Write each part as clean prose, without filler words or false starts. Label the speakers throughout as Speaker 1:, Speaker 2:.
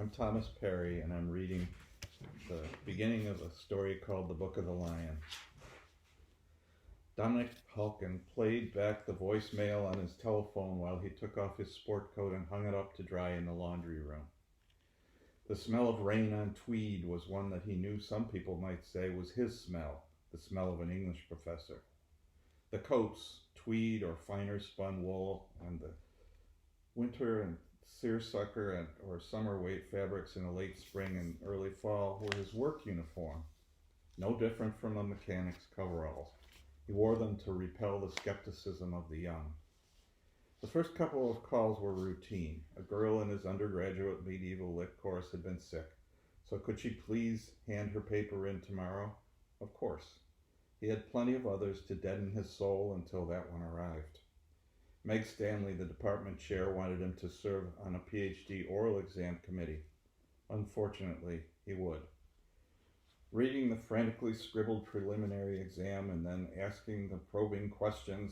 Speaker 1: I'm Thomas Perry, and I'm reading the beginning of a story called The Book of the Lion. Dominic Halkin played back the voicemail on his telephone while he took off his sport coat and hung it up to dry in the laundry room. The smell of rain on tweed was one that he knew some people might say was his smell, the smell of an English professor. The coats, tweed or finer spun wool, and the winter and seersucker or summer weight fabrics in the late spring and early fall were his work uniform, no different from a mechanic's coveralls. He wore them to repel the skepticism of the young. The first couple of calls were routine. A girl in his undergraduate medieval lit course had been sick, so could she please hand her paper in tomorrow? Of course. He had plenty of others to deaden his soul until that one arrived. Meg Stanley, the department chair, wanted him to serve on a PhD oral exam committee. Unfortunately, he would. Reading the frantically scribbled preliminary exam and then asking the probing questions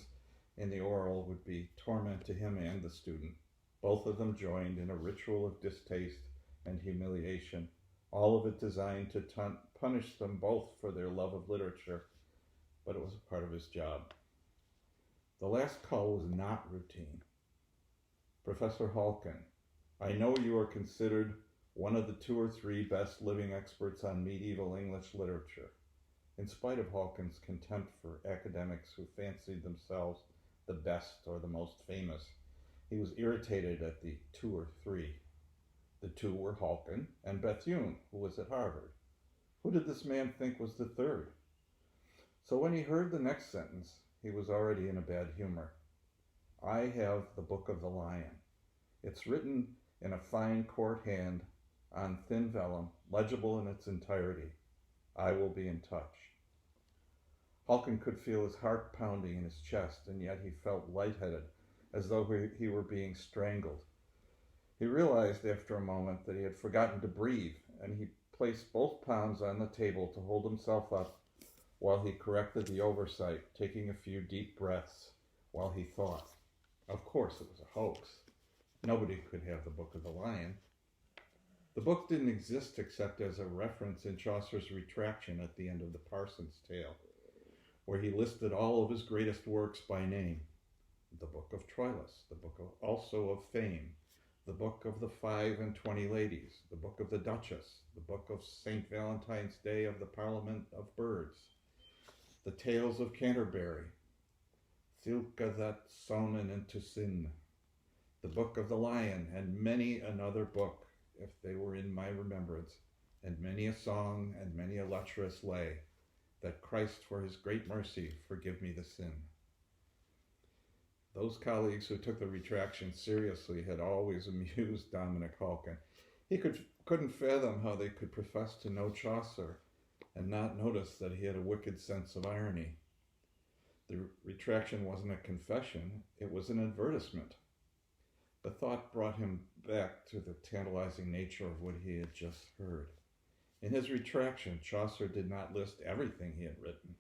Speaker 1: in the oral would be torment to him and the student. Both of them joined in a ritual of distaste and humiliation, all of it designed to punish them both for their love of literature, but it was a part of his job. The last call was not routine. Professor Halkin, I know you are considered one of the 2 or 3 best living experts on medieval English literature. In spite of Halkin's contempt for academics who fancied themselves the best or the most famous, he was irritated at the 2 or 3. The 2 were Halkin and Bethune, who was at Harvard. Who did this man think was the 3rd? So when he heard the next sentence, he was already in a bad humor. I have the Book of the Lion. It's written in a fine court hand on thin vellum, legible in its entirety. I will be in touch. Halkin could feel his heart pounding in his chest, and yet he felt lightheaded, as though he were being strangled. He realized after a moment that he had forgotten to breathe, and he placed both palms on the table to hold himself up while he corrected the oversight, taking a few deep breaths while he thought. Of course it was a hoax. Nobody could have the Book of the Lion. The book didn't exist except as a reference in Chaucer's retraction at the end of the Parson's Tale, where he listed all of his greatest works by name. The Book of Troilus, the Book also of Fame, the Book of the 25 Ladies, the Book of the Duchess, the Book of St. Valentine's Day of the Parliament of Birds, the Tales of Canterbury, Thilke that sonen into sin, the Book of the Lion, and many another book, if they were in my remembrance, and many a song and many a lecherous lay, that Christ for his great mercy forgive me the sin. Those colleagues who took the retraction seriously had always amused Dominic Halkin. He couldn't fathom how they could profess to know Chaucer and not notice that he had a wicked sense of irony. The retraction wasn't a confession, it was an advertisement. The thought brought him back to the tantalizing nature of what he had just heard. In his retraction, Chaucer did not list everything he had written.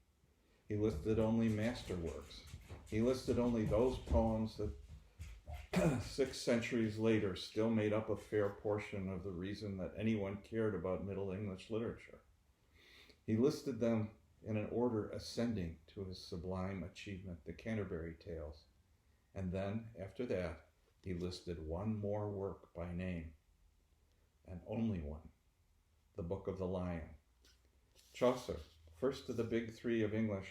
Speaker 1: He listed only masterworks. He listed only those poems that 6 centuries later still made up a fair portion of the reason that anyone cared about Middle English literature. He listed them in an order ascending to his sublime achievement, the Canterbury Tales. And then, after that, he listed one more work by name, and only one, the Book of the Lion. Chaucer, first of the big 3 of English,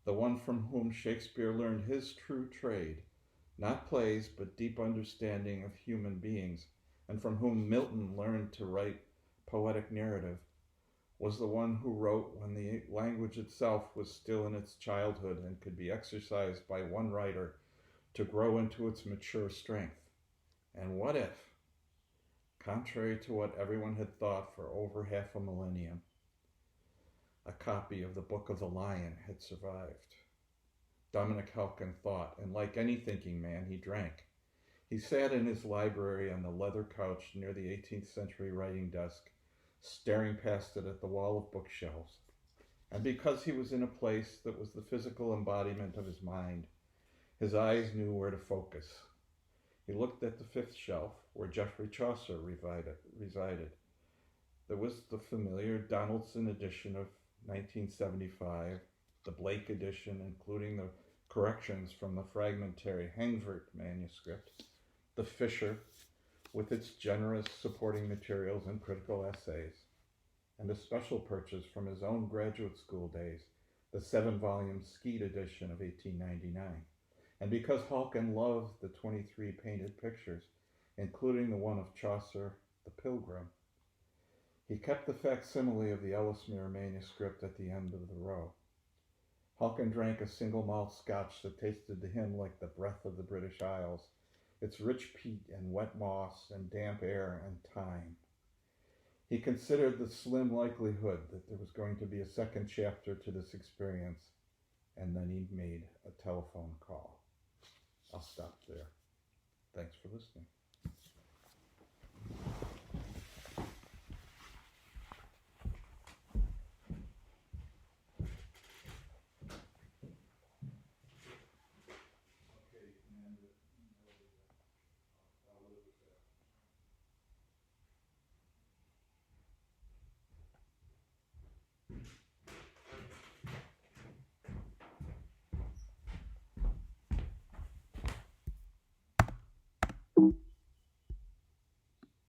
Speaker 1: the one from whom Shakespeare learned his true trade, not plays but deep understanding of human beings, and from whom Milton learned to write poetic narrative, was the one who wrote when the language itself was still in its childhood and could be exercised by one writer to grow into its mature strength. And what if, contrary to what everyone had thought for over half a millennium, a copy of the Book of the Lion had survived? Dominic Halkin thought, and like any thinking man, he drank. He sat in his library on the leather couch near the 18th century writing desk, staring past it at the wall of bookshelves. And because he was in a place that was the physical embodiment of his mind, his eyes knew where to focus. He looked at the fifth shelf, where Geoffrey Chaucer resided. There was the familiar Donaldson edition of 1975, the Blake edition, including the corrections from the fragmentary Hengvert manuscript, the Fisher, with its generous supporting materials and critical essays, and a special purchase from his own graduate school days, the 7-volume Skeet edition of 1899. And because Halkin loved the 23 painted pictures, including the one of Chaucer, the Pilgrim, he kept the facsimile of the Ellesmere manuscript at the end of the row. Halkin drank a single malt scotch that tasted to him like the breath of the British Isles, its rich peat and wet moss and damp air and thyme. He considered the slim likelihood that there was going to be a second chapter to this experience, and then he made a telephone call. I'll stop there. Thanks for listening.